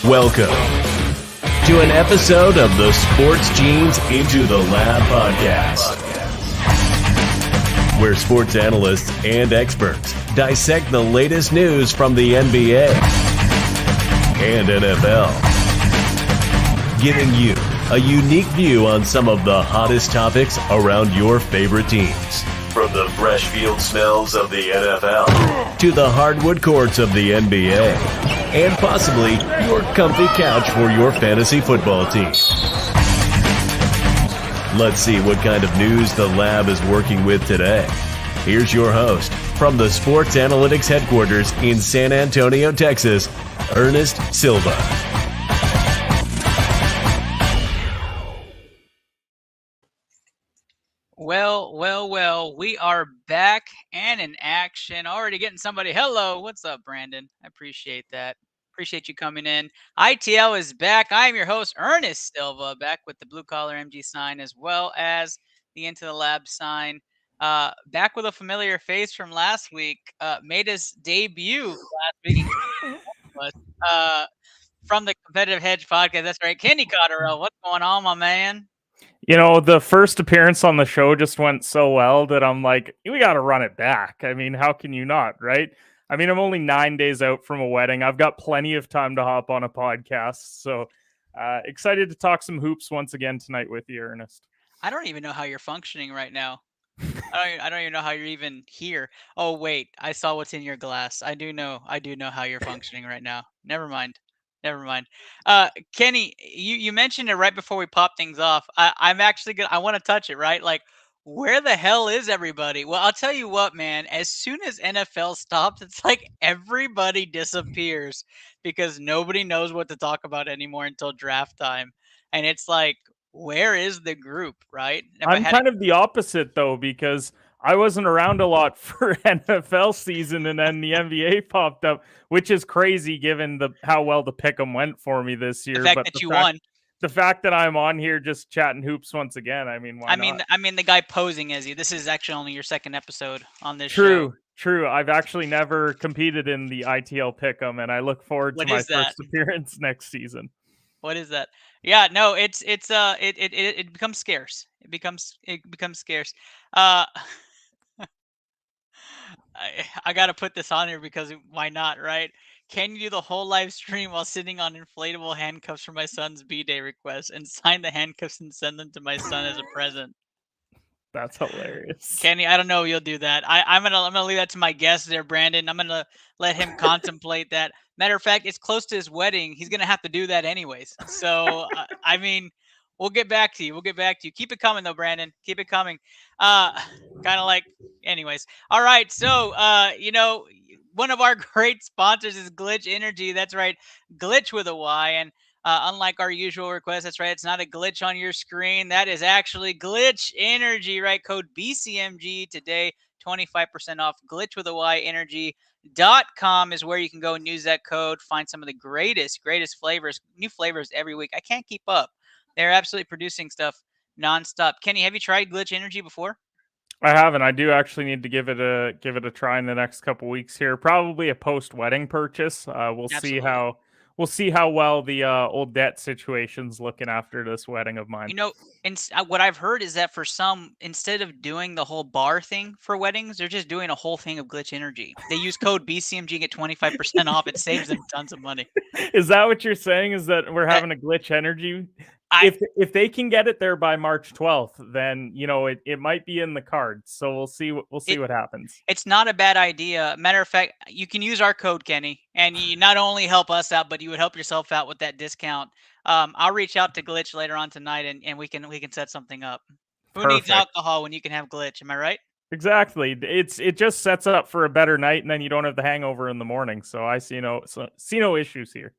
Welcome to an episode of the Sports Genes Into the Lab podcast, where sports analysts and experts dissect the latest news from the NBA and NFL, giving you a unique view on some of the hottest topics around your favorite teams. From the fresh field smells of the NFL to the hardwood courts of the NBA, and possibly your comfy couch for your fantasy football team. Let's see what kind of news the lab is working with today. Here's your host from the Sports Analytics headquarters in San Antonio, Texas, Ernest Silva. Well, we are back and in action. Already getting somebody. Hello, what's up, Brandon? I appreciate that. Appreciate you coming in. ITL is back. I am your host, Ernest Silva, back with the Blue Collar MG sign as well as the Into the Lab sign. Back with a familiar face from last week. Made his debut last week. From the Competitive Hedge podcast. That's right. Kenny Cotterell, what's going on, my man? You know, the first appearance on the show just went so well that I'm like, we got to run it back. I mean, how can you not, right? I mean, I'm only 9 days out from a wedding. I've got plenty of time to hop on a podcast. So excited to talk some hoops once again tonight with you, Ernest. I don't even know how you're functioning right now. I don't even know how you're even here. Oh, wait. I saw what's in your glass. I do know how you're functioning right now. Never mind. Kenny, you mentioned it right before we pop things off. I'm actually gonna. I want to touch it, right? Like, where the hell is everybody? Well, I'll tell you what, man. As soon as NFL stops, it's like everybody disappears because nobody knows what to talk about anymore until draft time, and it's like, where is the group, right? I'm kind of the opposite though, because I wasn't around a lot for NFL season, and then the NBA popped up, which is crazy given how well the pick'em went for me this year. The fact that you won. The fact that I'm on here just chatting hoops once again, I mean, why not? I mean, the guy posing as you. This is actually only your second episode on this show. True. I've actually never competed in the ITL pick'em, and I look forward to my first appearance next season. What is that? Yeah, no, it becomes scarce. It becomes scarce. I got to put this on here because why not, right? Can you do the whole live stream while sitting on inflatable handcuffs for my son's B-Day request and sign the handcuffs and send them to my son as a present? That's hilarious. Kenny, I don't know if you'll do that. I'm gonna leave that to my guest there, Brandon. I'm gonna let him contemplate that. Matter of fact, it's close to his wedding. He's gonna have to do that anyways. So I mean, we'll get back to you. Keep it coming though, Brandon. Keep it coming. Kind of like, anyways. All right. So one of our great sponsors is Glitch Energy. That's right, Glitch with a Y. And unlike our usual request, that's right, it's not a glitch on your screen. That is actually Glitch Energy, right? Code BCMG today, 25% off. Glitch with a Y energy.com is where you can go and use that code. Find some of the greatest flavors, new flavors every week. I can't keep up. They're absolutely producing stuff nonstop. Kenny, have you tried Glitch Energy before? I haven't. I do actually need to give it a try in the next couple weeks here. Probably a post-wedding purchase. We'll see how well the old debt situation's looking after this wedding of mine. You know, and what I've heard is that for some, instead of doing the whole bar thing for weddings, they're just doing a whole thing of Glitch Energy. They use code BCMG and get 25% off. It saves them tons of money. Is that what you're saying? Is that we're having a Glitch Energy? If they can get it there by March 12th, then it might be in the cards. So we'll see what happens. It's not a bad idea. Matter of fact, you can use our code, Kenny, and you not only help us out, but you would help yourself out with that discount. I'll reach out to Glitch later on tonight, and we can set something up. Who needs alcohol when you can have Glitch? Am I right? Exactly. It just sets up for a better night, and then you don't have the hangover in the morning. So I see no issues here.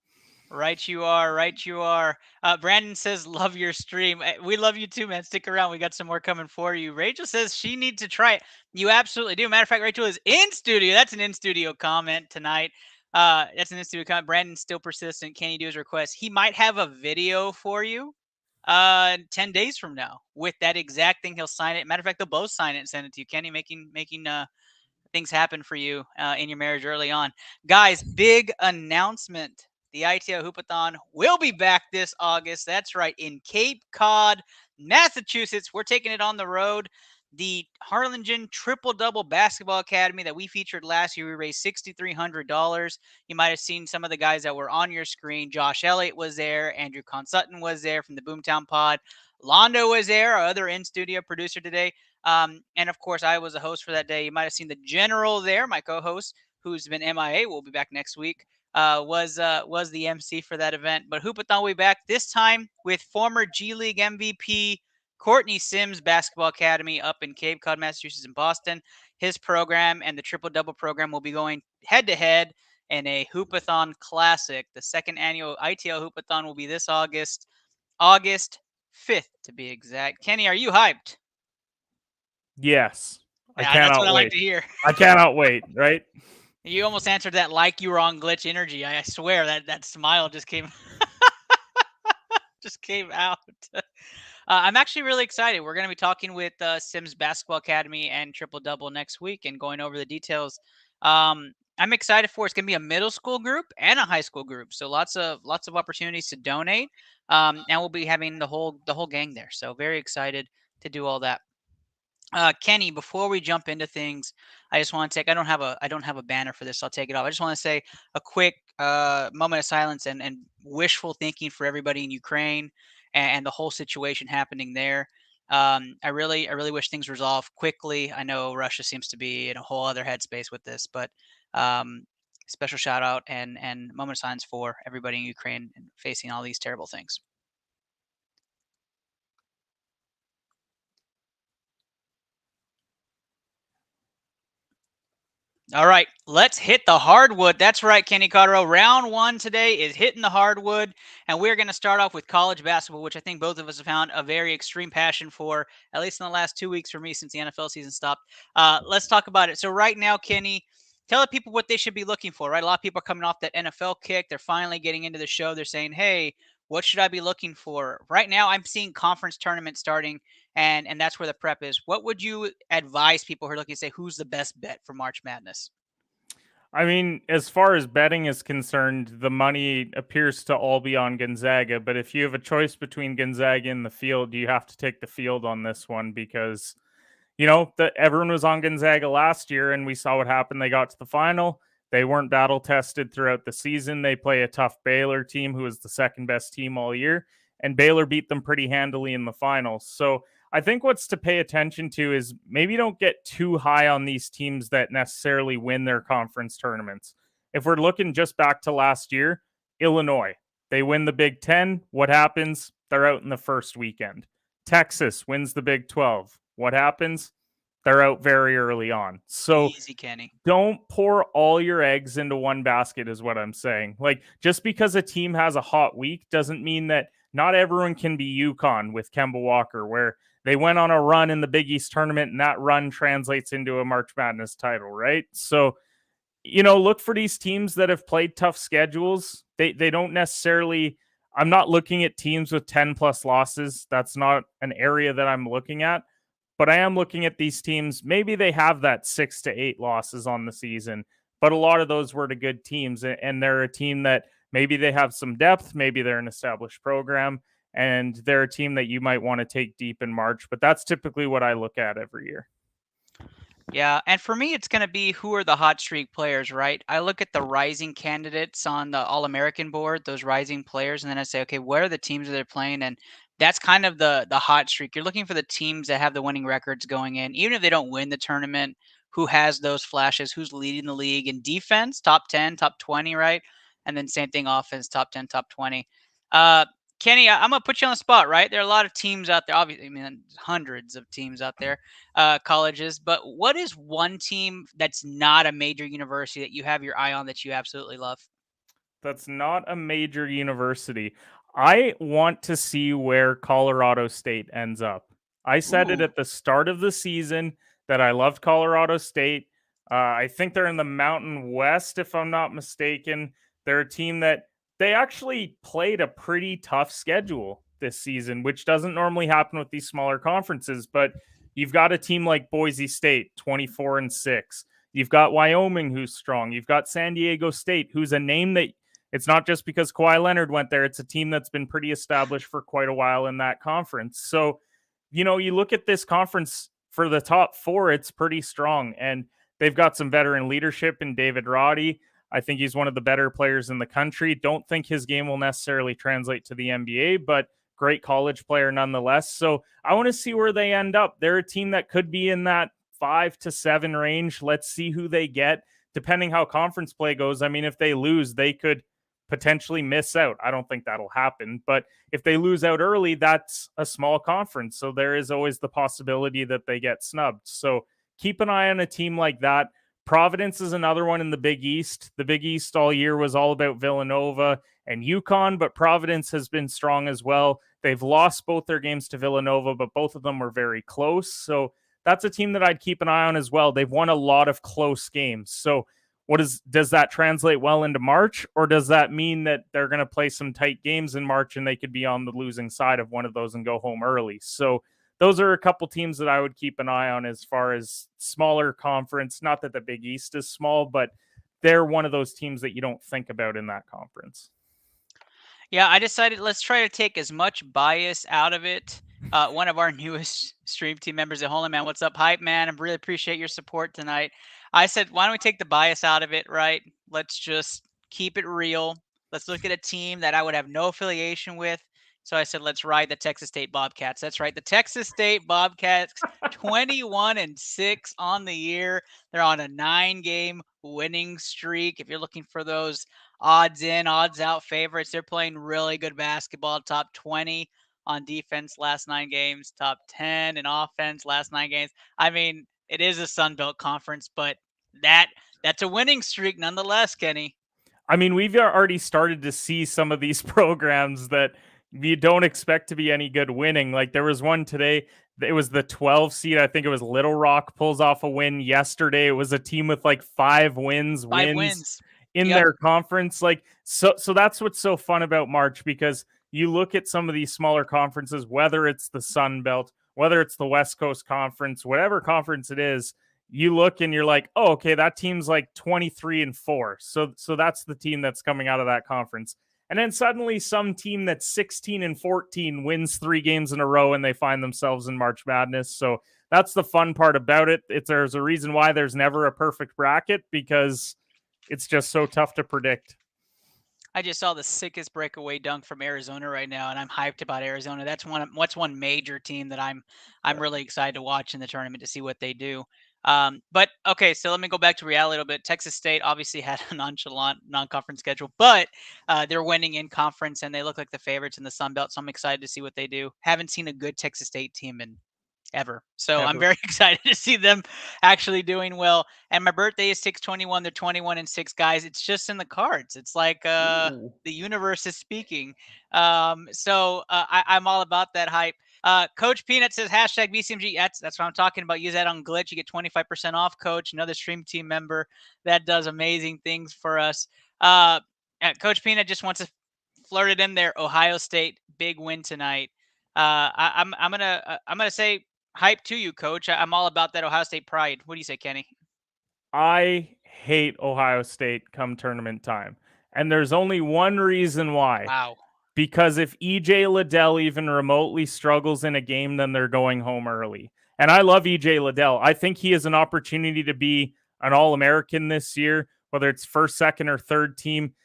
Right you are. Brandon says, love your stream. We love you too, man. Stick around. We got some more coming for you. Rachel says she needs to try it. You absolutely do. Matter of fact, Rachel is in studio. That's an InStudio comment tonight. That's an InStudio comment. Brandon's still persistent. Can you do his request? He might have a video for you 10 days from now with that exact thing. He'll sign it. Matter of fact, they'll both sign it and send it to you. Kenny, making things happen for you in your marriage early on. Guys, big announcement the ITL Hoopathon will be back this August. That's right, in Cape Cod, Massachusetts. We're taking it on the road. The Harlingen Triple Double Basketball Academy that we featured last year, we raised $6,300. You might have seen some of the guys that were on your screen. Josh Elliott was there. Andrew Consutton was there from the Boomtown Pod. Londo was there, our other in-studio producer today. And, of course, I was a host for that day. You might have seen the General there, my co-host, who's been MIA. Will be back next week. Was the MC for that event. But Hoopathon will be back this time with former G League MVP Courtney Sims Basketball Academy up in Cape Cod, Massachusetts, in Boston. His program and the Triple Double program will be going head-to-head in a Hoopathon Classic. The second annual ITL Hoopathon will be this August 5th to be exact. Kenny, are you hyped? Yes. I Yeah, cannot that's what I wait. like to hear. I cannot wait, right? You almost answered that like you were on Glitch Energy. I swear that smile just came out. I'm actually really excited. We're going to be talking with Sims Basketball Academy and Triple Double next week and going over the details. I'm excited for it. It's going to be a middle school group and a high school group, so lots of opportunities to donate. And we'll be having the whole gang there. So very excited to do all that. Kenny, before we jump into things, I just want to take. I don't have a banner for this. So I'll take it off. I just want to say a quick moment of silence and wishful thinking for everybody in Ukraine and the whole situation happening there. I really wish things resolve quickly. I know Russia seems to be in a whole other headspace with this, but special shout out and moment of silence for everybody in Ukraine facing all these terrible things. All right, let's hit the hardwood. That's right, Kenny Cotterill. Round one today is hitting the hardwood, and we're going to start off with college basketball, which I think both of us have found a very extreme passion for, at least in the last 2 weeks for me since the NFL season stopped. Let's talk about it. So right now, Kenny, tell the people what they should be looking for, right? A lot of people are coming off that NFL kick. They're finally getting into the show. They're saying, hey, what should I be looking for? Right now, I'm seeing conference tournaments starting, and that's where the prep is. What would you advise people who are looking to say who's the best bet for March Madness? I mean, as far as betting is concerned, the money appears to all be on Gonzaga. But if you have a choice between Gonzaga and the field, you have to take the field on this one because, everyone was on Gonzaga last year and we saw what happened. They got to the final. They weren't battle tested throughout the season. They play a tough Baylor team who was the second best team all year. And Baylor beat them pretty handily in the finals. So I think what's to pay attention to is maybe don't get too high on these teams that necessarily win their conference tournaments. If we're looking just back to last year, Illinois, they win the Big Ten. What happens? They're out in the first weekend. Texas wins the Big 12. What happens? They're out very early on. So easy, Kenny. Don't pour all your eggs into one basket is what I'm saying. Like, just because a team has a hot week doesn't mean that not everyone can be UConn with Kemba Walker, where they went on a run in the Big East tournament and that run translates into a March Madness title, right? So, look for these teams that have played tough schedules. They don't necessarily, I'm not looking at teams with 10 plus losses. That's not an area that I'm looking at. But I am looking at these teams. Maybe they have that 6 to 8 losses on the season, but a lot of those were to good teams. And they're a team that maybe they have some depth. Maybe they're an established program and they're a team that you might want to take deep in March. But that's typically what I look at every year. Yeah, and for me, it's going to be who are the hot streak players, right? I look at the rising candidates on the All-American board, those rising players, and then I say, okay, what are the teams that they're playing? And that's kind of the hot streak. You're looking for the teams that have the winning records going in, even if they don't win the tournament, who has those flashes, who's leading the league in defense, top 10, top 20, right? And then same thing, offense, top 10, top 20. Kenny, I'm going to put you on the spot, right? There are a lot of teams out there, obviously, I mean, hundreds of teams out there, colleges. But what is one team that's not a major university that you have your eye on that you absolutely love? That's not a major university. I want to see where Colorado State ends up. I said it at the start of the season that I loved Colorado State. I think they're in the Mountain West, if I'm not mistaken. They're a team that they actually played a pretty tough schedule this season, which doesn't normally happen with these smaller conferences. But you've got a team like Boise State, 24-6. You've got Wyoming, who's strong. You've got San Diego State, who's a name that it's not just because Kawhi Leonard went there. It's a team that's been pretty established for quite a while in that conference. So, you look at this conference for the top four, it's pretty strong. And they've got some veteran leadership in David Roddy. I think he's one of the better players in the country. Don't think his game will necessarily translate to the NBA, but great college player nonetheless. So I want to see where they end up. They're a team that could be in that 5 to 7 range. Let's see who they get, depending how conference play goes. I mean, if they lose, they could potentially miss out. I don't think that'll happen, but if they lose out early, that's a small conference. So there is always the possibility that they get snubbed. So keep an eye on a team like that. Providence is another one in the Big East. The Big East all year was all about Villanova and UConn, but Providence has been strong as well. They've lost both their games to Villanova, but both of them were very close. So that's a team that I'd keep an eye on as well. They've won a lot of close games. So does that translate well into March, or does that mean that they're going to play some tight games in March and they could be on the losing side of one of those and go home early? So those are a couple teams that I would keep an eye on as far as smaller conference. Not that the Big East is small, but they're one of those teams that you don't think about in that conference. Yeah, I decided let's try to take as much bias out of it. One of our newest stream team members at Holy Man, what's up, Hype Man? I really appreciate your support tonight. I said, why don't we take the bias out of it, right? Let's just keep it real. Let's look at a team that I would have no affiliation with. So I said, let's ride the Texas State Bobcats. That's right. The Texas State Bobcats, 21-6 on the year. They're on a 9-game winning streak. If you're looking for those odds in, odds out favorites, they're playing really good basketball. Top 20 on defense last 9 games, top 10 in offense last 9 games. I mean, it is a Sun Belt conference, but that's a winning streak nonetheless, Kenny. I mean, we've already started to see some of these programs that you don't expect to be any good winning. Like there was one today, it was the 12 seed. I think it was Little Rock pulls off a win yesterday. It was a team with like 5 wins in their conference. Like, so that's what's so fun about March, because you look at some of these smaller conferences, whether it's the Sun Belt, whether it's the West Coast Conference, whatever conference it is, you look and you're like, oh, okay, that team's like 23-4. So that's the team that's coming out of that conference. And then suddenly some team that's 16-14 wins 3 games in a row and they find themselves in March Madness. So that's the fun part about it. There's a reason why there's never a perfect bracket, because it's just so tough to predict. I just saw the sickest breakaway dunk from Arizona right now, and I'm hyped about Arizona. That's one major team that I'm really excited to watch in the tournament to see what they do. But okay, so let me go back to reality a little bit. Texas State obviously had a nonchalant non-conference schedule, but they're winning in conference and they look like the favorites in the Sun Belt. So I'm excited to see what they do. Haven't seen a good Texas State team in ever. So I'm very excited to see them actually doing well. And my birthday is 6/21. They're 21-6, guys. It's just in the cards. It's like the universe is speaking. So I'm all about that hype. Coach Peanut says hashtag BCMG. That's what I'm talking about. Use that on Glitch. You get 25% off, Coach. Another stream team member that does amazing things for us. Coach Peanut just wants to flirt it in there. Ohio State, big win tonight. I'm gonna say hype to you, Coach. I'm all about that Ohio State pride. What do you say, Kenny? I hate Ohio State come tournament time. And there's only one reason why. Wow. Because if EJ Liddell even remotely struggles in a game, then they're going home early. And I love EJ Liddell. I think he has an opportunity to be an All-American this year, whether it's first, second, or third team.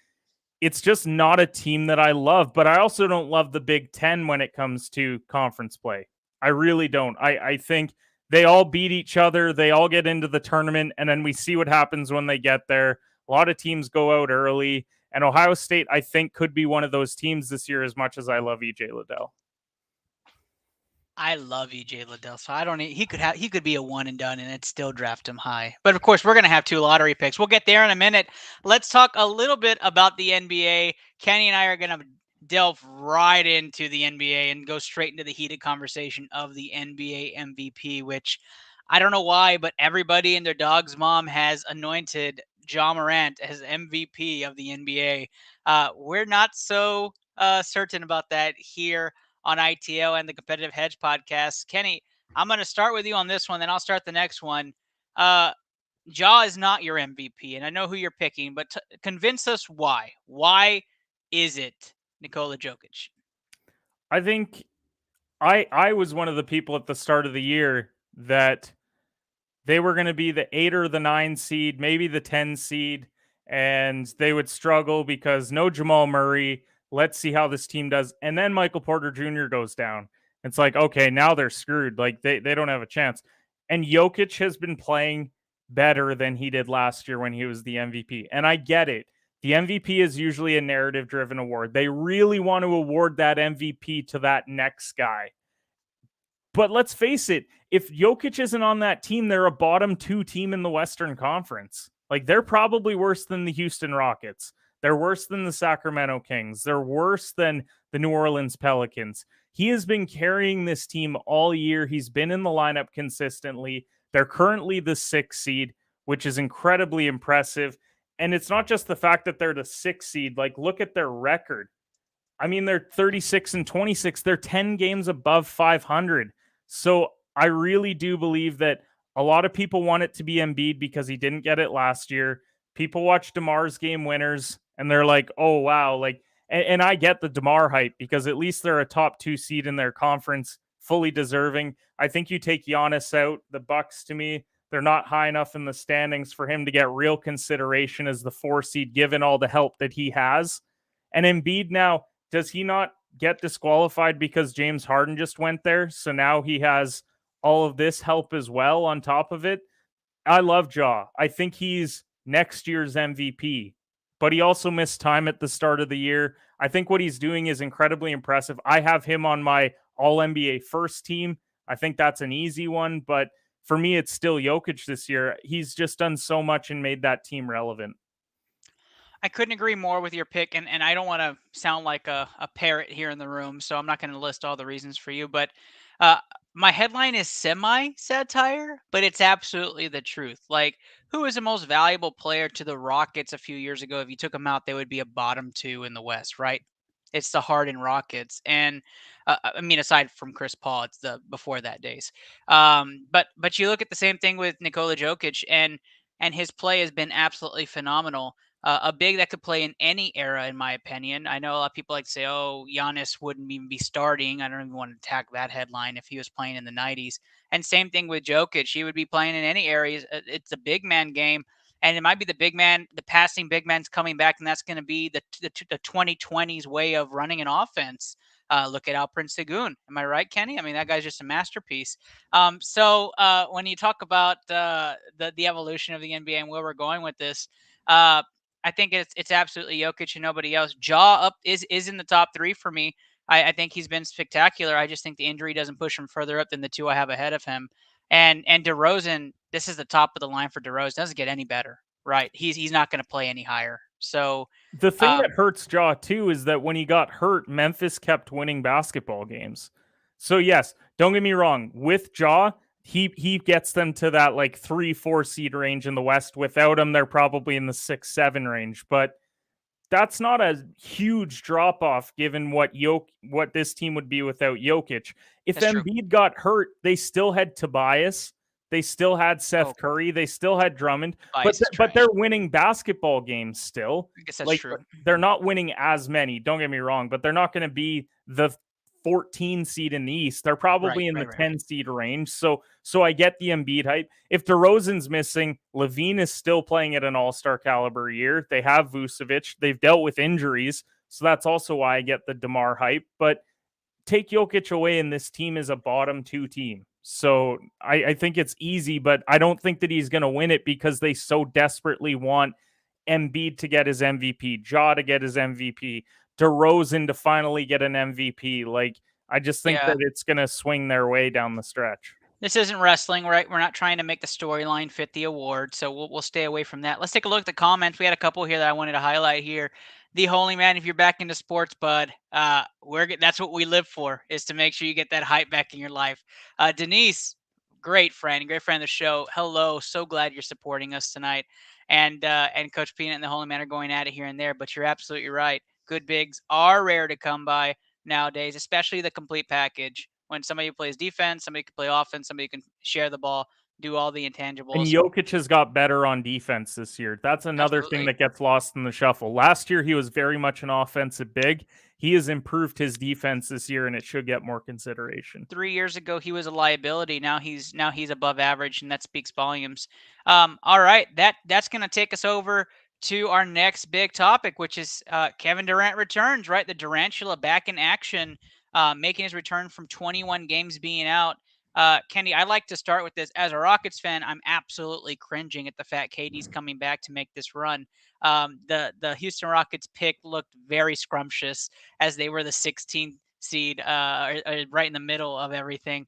It's just not a team that I love, but I also don't love the Big Ten when it comes to conference play. I really don't. I think they all beat each other. They all get into the tournament, and then we see what happens when they get there. A lot of teams go out early, and Ohio State, I think, could be one of those teams this year, as much as I love EJ Liddell. I love EJ Liddell, so I don't. He could be a one and done, and it'd still draft him high. But of course, we're gonna have 2 lottery picks. We'll get there in a minute. Let's talk a little bit about the NBA. Kenny and I are gonna delve right into the NBA and go straight into the heated conversation of the NBA MVP, which I don't know why, but everybody and their dog's mom has anointed Ja Morant as MVP of the NBA. We're not so certain about that here on ITL and the Competitive Hedge podcast. Kenny, I'm going to start with you on this one, then I'll start the next one. Ja is not your MVP, and I know who you're picking, but convince us why. Why is it Nikola Jokic? I think I was one of the people at the start of the year that they were going to be the 8 or the 9 seed, maybe the 10 seed, and they would struggle because no Jamal Murray. Let's see how this team does. And then Michael Porter Jr. goes down. It's like, okay, now they're screwed. Like they don't have a chance. And Jokic has been playing better than he did last year when he was the MVP. And I get it. The MVP is usually a narrative driven award. They really want to award that MVP to that next guy. But let's face it, if Jokic isn't on that team, they're a bottom 2 team in the Western Conference. Like they're probably worse than the Houston Rockets. They're worse than the Sacramento Kings. They're worse than the New Orleans Pelicans. He has been carrying this team all year. He's been in the lineup consistently. They're currently the 6th seed, which is incredibly impressive. And it's not just the fact that they're the 6th seed. Like, look at their record. I mean, they're 36 and 26. They're 10 games above 500. So I really do believe that a lot of people want it to be Embiid because he didn't get it last year. People watch DeMar's game winners and they're like, oh, wow. Like, and I get the DeMar hype because at least they're a top 2 seed in their conference, fully deserving. I think you take Giannis out, the Bucks to me, they're not high enough in the standings for him to get real consideration as the 4 seed, given all the help that he has. And Embiid now, does he not get disqualified because James Harden just went there? So now he has all of this help as well on top of it. I love Ja. I think he's next year's MVP, but he also missed time at the start of the year. I think what he's doing is incredibly impressive. I have him on my All NBA first team. I think that's an easy one, but for me, it's still Jokic this year. He's just done so much and made that team relevant. I couldn't agree more with your pick, and I don't want to sound like a parrot here in the room, so I'm not going to list all the reasons for you. But uh, my headline is semi-satire, but it's absolutely the truth. Like, who is the most valuable player to the Rockets a few years ago? If you took them out, they would be a bottom 2 in the West, right? It's the Harden Rockets, and I mean, aside from Chris Paul, it's the before that days. But you look at the same thing with Nikola Jokic, and his play has been absolutely phenomenal. A big that could play in any era, in my opinion. I know a lot of people like to say, "Oh, Giannis wouldn't even be starting." I don't even want to attack that headline if he was playing in the '90s. And same thing with Jokic; he would be playing in any areas. It's a big man game, and it might be the big man, the passing big man's coming back, and that's going to be the 2020s way of running an offense. Look at Alperen Sengun. Am I right, Kenny? I mean, that guy's just a masterpiece. So when you talk about the evolution of the NBA and where we're going with this. I think it's absolutely Jokic and nobody else. Ja up is in the top 3 for me. I think he's been spectacular. I just think the injury doesn't push him further up than the 2 I have ahead of him. And DeRozan, this is the top of the line for DeRozan. Doesn't get any better, right? He's not going to play any higher. So the thing that hurts Ja too is that when he got hurt, Memphis kept winning basketball games. So yes, don't get me wrong. With Ja, he gets them to that like 3-4 seed range in the West. Without him, they're probably in the 6-7 range. But that's not a huge drop off given what this team would be without Jokic. If That's Embiid true. got hurt, they still had Tobias. They still had Seth Curry. They still had Drummond. But they're winning basketball games still. I guess that's like true. They're not winning as many. Don't get me wrong, but they're not going to be the 14 seed in the East. They're probably in the 10 seed range. So I get the Embiid hype. If DeRozan's missing, Levine is still playing at an all-star caliber year. They have Vucevic. They've dealt with injuries. So that's also why I get the DeMar hype. But take Jokic away and this team is a bottom 2 team. So I think it's easy, but I don't think that he's going to win it because they so desperately want Embiid to get his MVP, Ja to get his MVP, DeRozan to finally get an MVP. Like, I just think that it's going to swing their way down the stretch. This isn't wrestling, right? We're not trying to make the storyline fit the award, so we'll stay away from that. Let's take a look at the comments. We had a couple here that I wanted to highlight here. The Holy Man, if you're back into sports, bud, that's what we live for, is to make sure you get that hype back in your life. Denise, great friend of the show. Hello, so glad you're supporting us tonight. And Coach Peanut and the Holy Man are going at it here and there, but you're absolutely right. Good bigs are rare to come by nowadays, especially the complete package. When somebody plays defense, somebody can play offense, somebody can share the ball. do all the intangibles. And Jokic has got better on defense this year. That's another thing that gets lost in the shuffle. Last year, he was very much an offensive big. He has improved his defense this year, and it should get more consideration. 3 years ago, he was a liability. Now he's above average, and that speaks volumes. All right, that's going to take us over to our next big topic, which is Kevin Durant returns. Right, the Durantula back in action, making his return from 21 games being out. Kenny, I'd like to start with this. As a Rockets fan, I'm absolutely cringing at the fact KD's coming back to make this run. The Houston Rockets pick looked very scrumptious as they were the 16th seed, right in the middle of everything.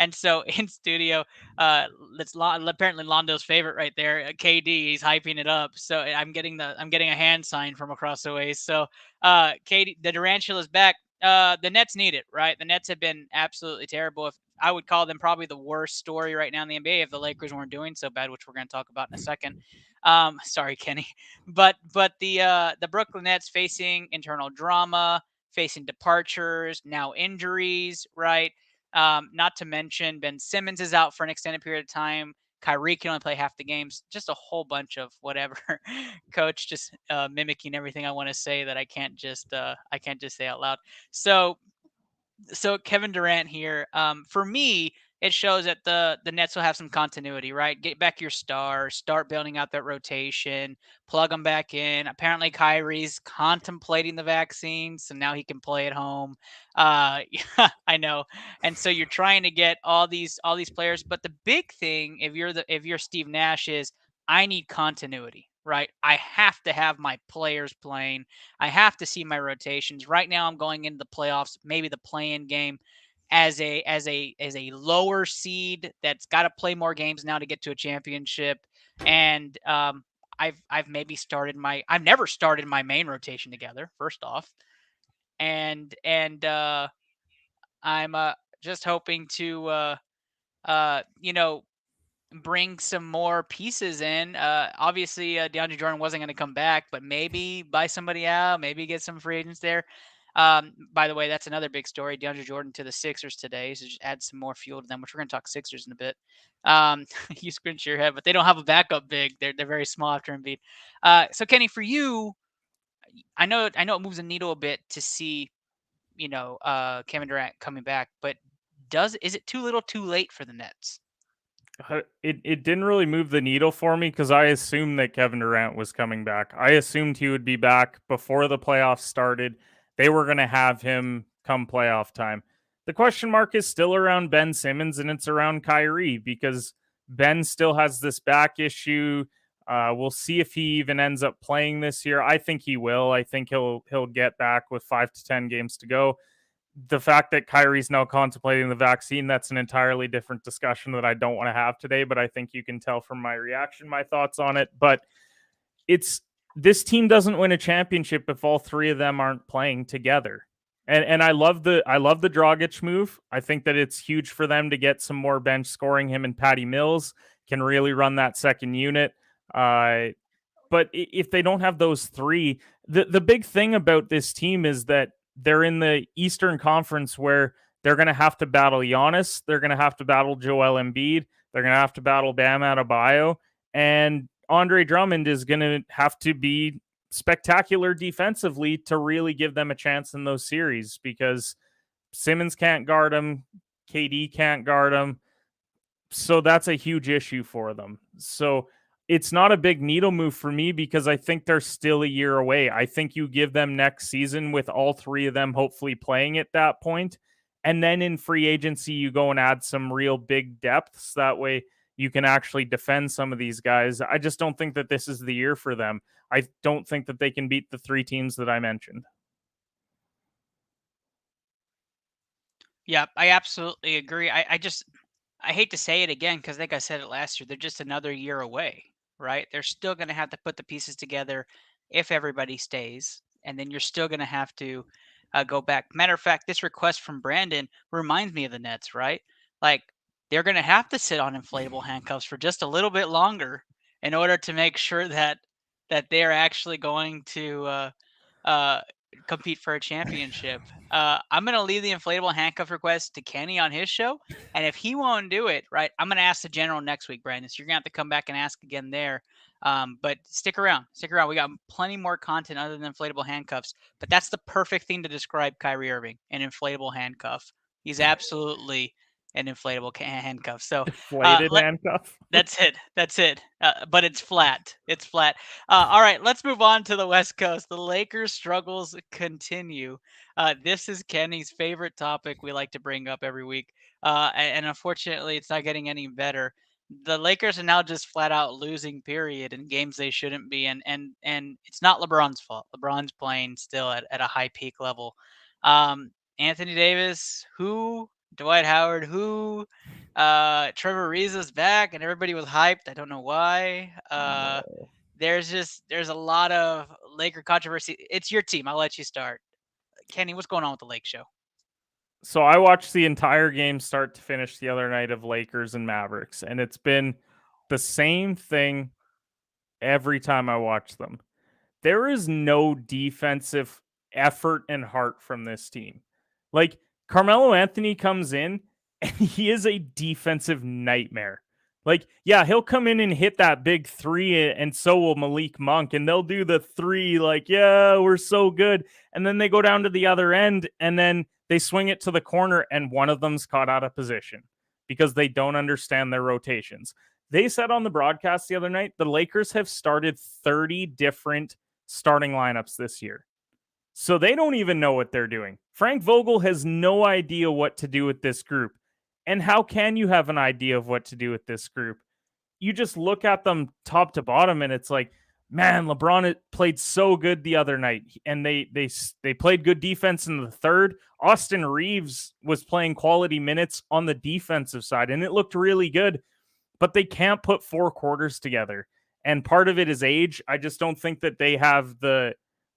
And so InStudio, that's apparently Londo's favorite right there. KD, he's hyping it up. So I'm getting a hand sign from across the way. So KD, the Durantula is back. The Nets need it, right? The Nets have been absolutely terrible. If I would call them probably the worst story right now in the NBA if the Lakers weren't doing so bad, which we're going to talk about in a second. Sorry, Kenny, but the Brooklyn Nets facing internal drama, facing departures, now injuries, right? Not to mention Ben Simmons is out for an extended period of time. Kyrie can only play half the games. Just a whole bunch of whatever. Coach just mimicking everything I want to say that I can't just say out loud. So Kevin Durant here, for me, it shows that the Nets will have some continuity, right? Get back your stars, start building out that rotation, plug them back in. Apparently, Kyrie's contemplating the vaccine, so now he can play at home. Yeah, I know. And so you're trying to get all these players, but the big thing, if you're Steve Nash, is I need continuity, right? I have to have my players playing. I have to see my rotations. Right now, I'm going into the playoffs, maybe the play-in game, as a lower seed that's got to play more games now to get to a championship. And I've maybe started I've never started my main rotation together, first off, and I'm just hoping to bring some more pieces in. Obviously, DeAndre Jordan wasn't going to come back, but maybe buy somebody out, maybe get some free agents there. By the way, that's another big story. DeAndre Jordan to the Sixers today, so just add some more fuel to them, which we're going to talk Sixers in a bit. You scrunch your head, but they don't have a backup big. They're very small after Embiid. So Kenny, for you, I know it moves the needle a bit to see, Kevin Durant coming back, but is it too little, too late for the Nets? It didn't really move the needle for me because I assumed that Kevin Durant was coming back. I assumed he would be back before the playoffs started. They were going to have him come playoff time. The question mark is still around Ben Simmons, and it's around Kyrie because Ben still has this back issue. We'll see if he even ends up playing this year. I think he will. I think he'll get back with 5 to 10 games to go. The fact that Kyrie's now contemplating the vaccine, that's an entirely different discussion that I don't want to have today, but I think you can tell from my reaction, my thoughts on it. But this team doesn't win a championship if all three of them aren't playing together. And I love the Dragic move. I think that it's huge for them to get some more bench scoring. Him and Patty Mills can really run that second unit. But if they don't have those three, the big thing about this team is that they're in the Eastern Conference where they're going to have to battle Giannis. They're going to have to battle Joel Embiid. They're going to have to battle Bam Adebayo. And Andre Drummond is going to have to be spectacular defensively to really give them a chance in those series because Simmons can't guard him. KD can't guard him. So that's a huge issue for them. So it's not a big needle move for me because I think they're still a year away. I think you give them next season with all three of them hopefully playing at that point. And then in free agency, you go and add some real big depths. That way you can actually defend some of these guys. I just don't think that this is the year for them. I don't think that they can beat the three teams that I mentioned. Yeah, I absolutely agree. I hate to say it again because I think I said it last year. They're just another year away, right? They're still going to have to put the pieces together if everybody stays, and then you're still going to have to go back. Matter of fact, this request from Brandon reminds me of the Nets, right? Like they're going to have to sit on inflatable handcuffs for just a little bit longer in order to make sure that they're actually going to compete for a championship. I'm going to leave the inflatable handcuff request to Kenny on his show. And if he won't do it, right, I'm going to ask the general next week, Brandon. So you're going to have to come back and ask again there. But stick around. Stick around. We got plenty more content other than inflatable handcuffs. But that's the perfect thing to describe Kyrie Irving, an inflatable handcuff. He's absolutely an inflatable handcuff. So Inflated handcuff. That's it. That's it. But it's flat. It's flat. All right, let's move on to the West Coast. The Lakers' struggles continue. This is Kenny's favorite topic we like to bring up every week. And unfortunately, it's not getting any better. The Lakers are now just flat out losing, period, in games they shouldn't be. And it's not LeBron's fault. LeBron's playing still at a high peak level. Anthony Davis, who? Dwight Howard, who? Trevor Ariza's back, and everybody was hyped. I don't know why. There's a lot of Laker controversy. It's your team. I'll let you start. Kenny, what's going on with the Lake Show? So I watched the entire game start to finish the other night of Lakers and Mavericks, and it's been the same thing every time I watch them. There is no defensive effort and heart from this team. Like, Carmelo Anthony comes in and he is a defensive nightmare. Like, yeah, he'll come in and hit that big three, and so will Malik Monk, and they'll do the three like, yeah, we're so good. And then they go down to the other end, and then they swing it to the corner, and one of them's caught out of position because they don't understand their rotations. They said on the broadcast the other night, the Lakers have started 30 different starting lineups this year. So they don't even know what they're doing. Frank Vogel has no idea what to do with this group. And how can you have an idea of what to do with this group? You just look at them top to bottom and it's like, man, LeBron played so good the other night, and they played good defense in the third. Austin Reeves was playing quality minutes on the defensive side, and it looked really good, but they can't put four quarters together. And part of it is age. I just don't think that they have the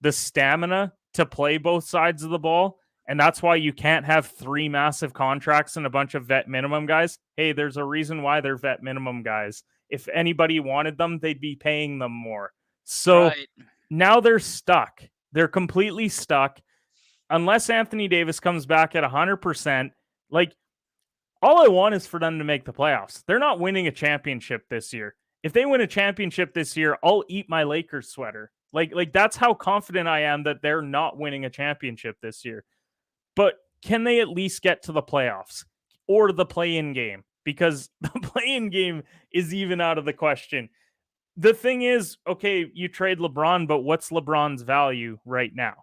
stamina to play both sides of the ball. And that's why you can't have three massive contracts and a bunch of vet minimum guys. Hey, there's a reason why they're vet minimum guys. If anybody wanted them, they'd be paying them more. So now they're stuck. They're completely stuck. Unless Anthony Davis comes back at 100%, like, all I want is for them to make the playoffs. They're not winning a championship this year. If they win a championship this year, I'll eat my Lakers sweater. Like that's how confident I am that they're not winning a championship this year. But can they at least get to the playoffs or the play-in game? Because the play-in game is even out of the question. The thing is, okay, you trade LeBron, but what's LeBron's value right now?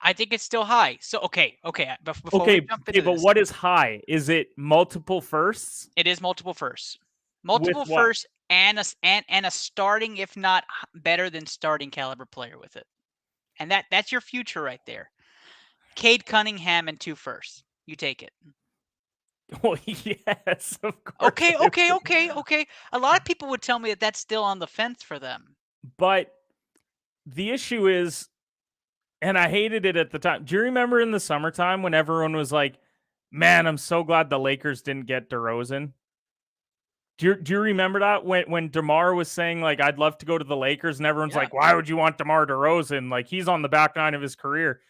I think it's still high. So, okay. Before okay, we jump into but this, what is high? Is it multiple firsts? It is multiple firsts. Multiple firsts and a starting, if not better than starting caliber player with it. And that's your future right there. Cade Cunningham and 2 firsts. You take it. Oh, yes, of course. Okay. A lot of people would tell me that that's still on the fence for them. But the issue is, and I hated it at the time. Do you remember in the summertime when everyone was like, man, I'm so glad the Lakers didn't get DeRozan? Do you remember that when DeMar was saying, like, I'd love to go to the Lakers, and everyone's like, why would you want DeMar DeRozan? Like, he's on the back nine of his career.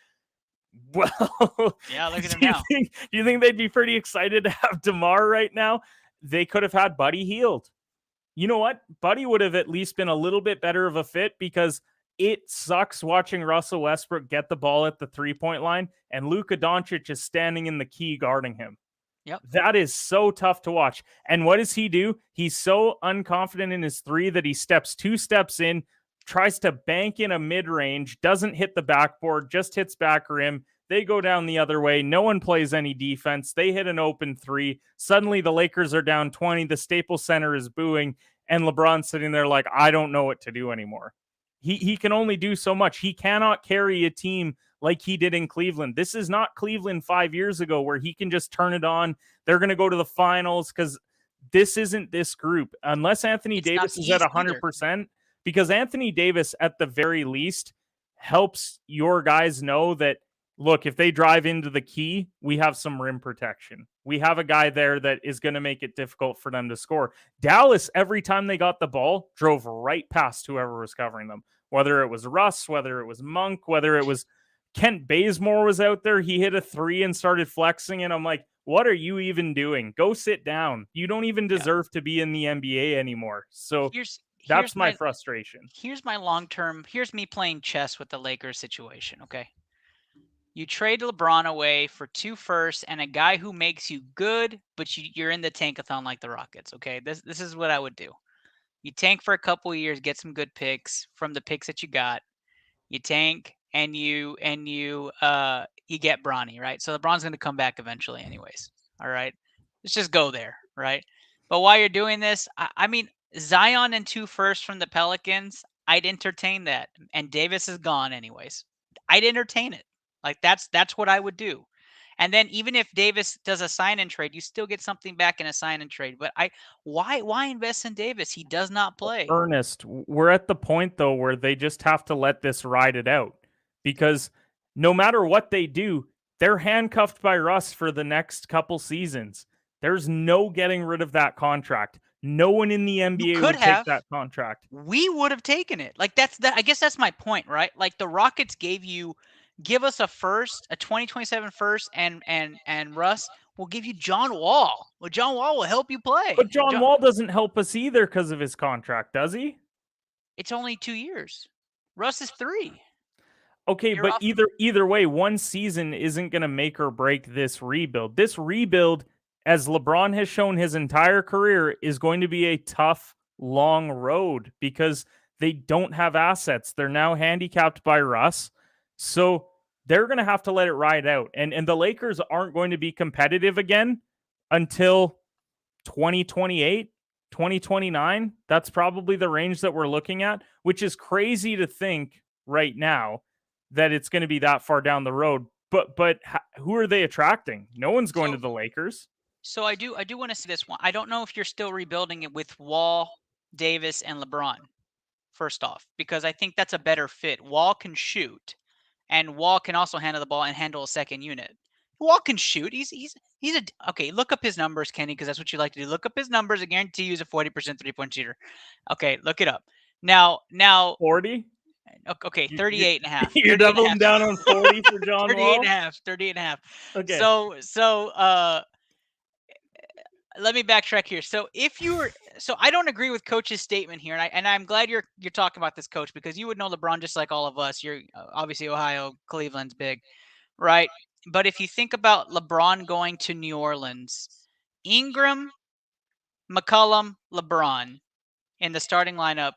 Well, yeah, look at him now. Do you think they'd be pretty excited to have DeMar right now? They could have had Buddy Hield. You know what? Buddy would have at least been a little bit better of a fit, because it sucks watching Russell Westbrook get the ball at the 3-point line and Luka Doncic is standing in the key guarding him. Yep. That is so tough to watch. And what does he do? He's so unconfident in his three that he steps 2 steps in, tries to bank in a mid-range, doesn't hit the backboard, just hits back rim. They go down the other way. No one plays any defense. They hit an open 3. Suddenly the Lakers are down 20. The Staples Center is booing. And LeBron's sitting there like, I don't know what to do anymore. He can only do so much. He cannot carry a team like he did in Cleveland. This is not Cleveland 5 years ago where he can just turn it on. They're going to go to the finals, because this isn't this group. Unless Anthony Davis is at 100%, because Anthony Davis, at the very least, helps your guys know that, look, if they drive into the key, we have some rim protection. We have a guy there that is going to make it difficult for them to score. Dallas, every time they got the ball, drove right past whoever was covering them, whether it was Russ, whether it was Monk, whether it was Kent Bazemore was out there. He hit a 3 and started flexing, and I'm like, what are you even doing? Go sit down. You don't even deserve to be in the NBA anymore. So that's my frustration. Here's my long-term, here's me playing chess with the Lakers situation, okay? You trade LeBron away for 2 firsts and a guy who makes you good, but you're in the tankathon like the Rockets, okay? This is what I would do. You tank for a couple of years, get some good picks from the picks that you got. You tank and you get Bronny, right? So LeBron's going to come back eventually anyways. All right. Let's just go there, right? But while you're doing this, I mean, Zion and 2 firsts from the Pelicans, I'd entertain that. And Davis is gone anyways. I'd entertain it. Like that's what I would do. And then even if Davis does a sign and trade, you still get something back in a sign and trade. But why invest in Davis? He does not play. Ernest, we're at the point though where they just have to let this ride it out, because no matter what they do, they're handcuffed by Russ for the next couple seasons. There's no getting rid of that contract. No one in the NBA would take that contract. We would have taken it. Like I guess that's my point, right? Like the Rockets give us a first, a 2027 first, and Russ will give you John Wall. Well, John Wall will help you play. But John Wall doesn't help us either because of his contract, does he? It's only 2 years. Russ is 3. Okay, but either way, one season isn't going to make or break this rebuild. This rebuild, as LeBron has shown his entire career, is going to be a tough, long road because they don't have assets. They're now handicapped by Russ. So they're going to have to let it ride out. And the Lakers aren't going to be competitive again until 2028, 2029. That's probably the range that we're looking at, which is crazy to think right now that it's going to be that far down the road. But who are they attracting? No one's going to the Lakers. So I do want to see this one. I don't know if you're still rebuilding it with Wall, Davis, and LeBron, first off, because I think that's a better fit. Wall can shoot, and Wall can also handle the ball and handle a second unit. Wall can shoot. He's okay. Look up his numbers, Kenny, because that's what you like to do. Look up his numbers. I guarantee you he's a 40% 3-point shooter. Okay, look it up. Now 40? Okay, 38 and a half. You're doubling down on 40 for John 38 Wall? and a half. 38 and a half. Okay. So let me backtrack here. So I don't agree with Coach's statement here, and I'm glad you're talking about this, Coach, because you would know LeBron just like all of us. You're obviously Ohio, Cleveland's big, right? But if you think about LeBron going to New Orleans, Ingram, McCollum, LeBron in the starting lineup,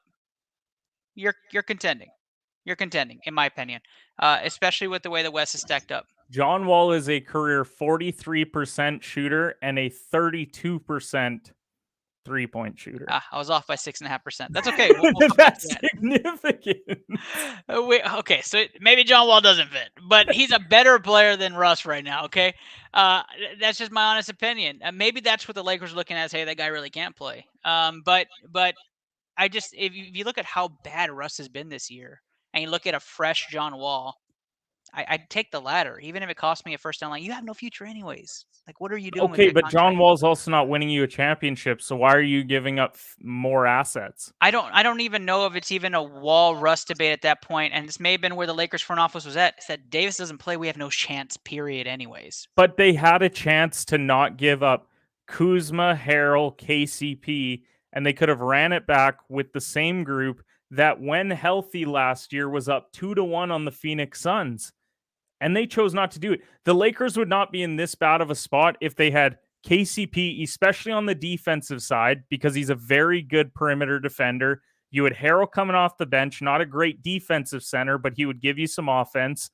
you're contending. You're contending, in my opinion, especially with the way the West is stacked up. John Wall is a career 43% shooter and a 32% 3-point shooter. I was off by 6.5%. That's okay. That's significant. Okay, so maybe John Wall doesn't fit, but he's a better player than Russ right now. Okay, that's just my honest opinion. Maybe that's what the Lakers are looking at. Hey, that guy really can't play. But I just if you look at how bad Russ has been this year, and you look at a fresh John Wall, I'd take the latter, even if it cost me a first down line. You have no future anyways. Like, what are you doing? Okay, but John Wall's also not winning you a championship, so why are you giving up more assets? I don't even know if it's even a Wall-Russ debate at that point, and this may have been where the Lakers front office was at. Said Davis doesn't play, we have no chance, period, anyways. But they had a chance to not give up Kuzma, Harrell, KCP, and they could have ran it back with the same group that when healthy last year was up 2-1 on the Phoenix Suns. And they chose not to do it. The Lakers would not be in this bad of a spot if they had KCP, especially on the defensive side, because he's a very good perimeter defender. You had Harrell coming off the bench, not a great defensive center, but he would give you some offense.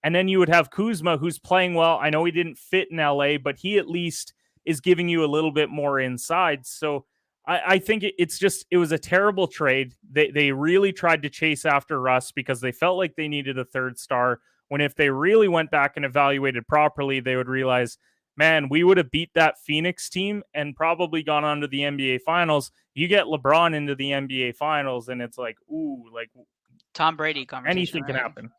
And then you would have Kuzma, who's playing well. I know he didn't fit in LA, but he at least is giving you a little bit more inside. So I think it was a terrible trade. They really tried to chase after Russ because they felt like they needed a third star, when if they really went back and evaluated properly, they would realize, man, we would have beat that Phoenix team and probably gone on to the NBA Finals. You get LeBron into the NBA Finals, and it's like, ooh, like Tom Brady conversation. Anything can happen.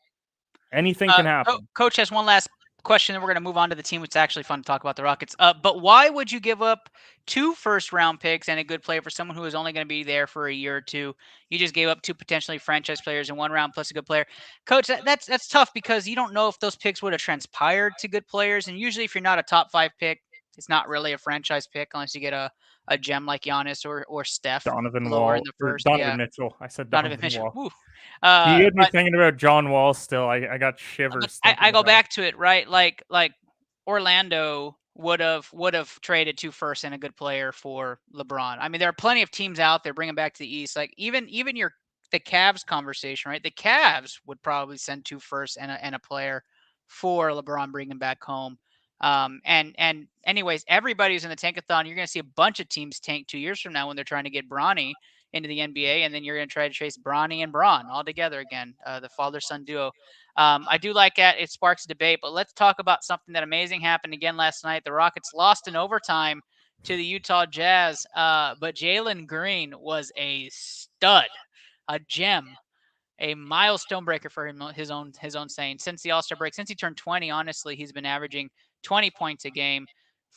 Anything can happen. Coach has one last question, and we're going to move on to the team. It's actually fun to talk about the Rockets. But why would you give up 2 first-round picks and a good player for someone who is only going to be there for a year or two? You just gave up 2 potentially franchise players in 1 round plus a good player. Coach, that's tough because you don't know if those picks would have transpired to good players. And usually if you're not a top 5 pick, it's not really a franchise pick unless you get a gem like Giannis or Steph Donovan lower in Wall the or first. Donovan Mitchell. I said Donovan Donovan Mitchell. Wall. Woo. You get me But thinking about John Wall still. I got shivers. I go about it. back to it, right? Like Orlando would have traded 2 firsts and a good player for LeBron. I mean, there are plenty of teams out there bringing back to the East. Like even the Cavs conversation, right? The Cavs would probably send 2 firsts and a player for LeBron bringing back home. And anyways, everybody's in the tankathon. You're going to see a bunch of teams tank 2 years from now when they're trying to get Bronny into the NBA, and then you're going to try to chase Bronny and Braun all together again, the father-son duo. I do like that. It sparks debate, but let's talk about something that amazing happened again last night. The Rockets lost in overtime to the Utah Jazz, but Jalen Green was a stud, a gem, a milestone breaker for him, his own saying. Since the All-Star break, since he turned 20, honestly, he's been averaging 20 points a game,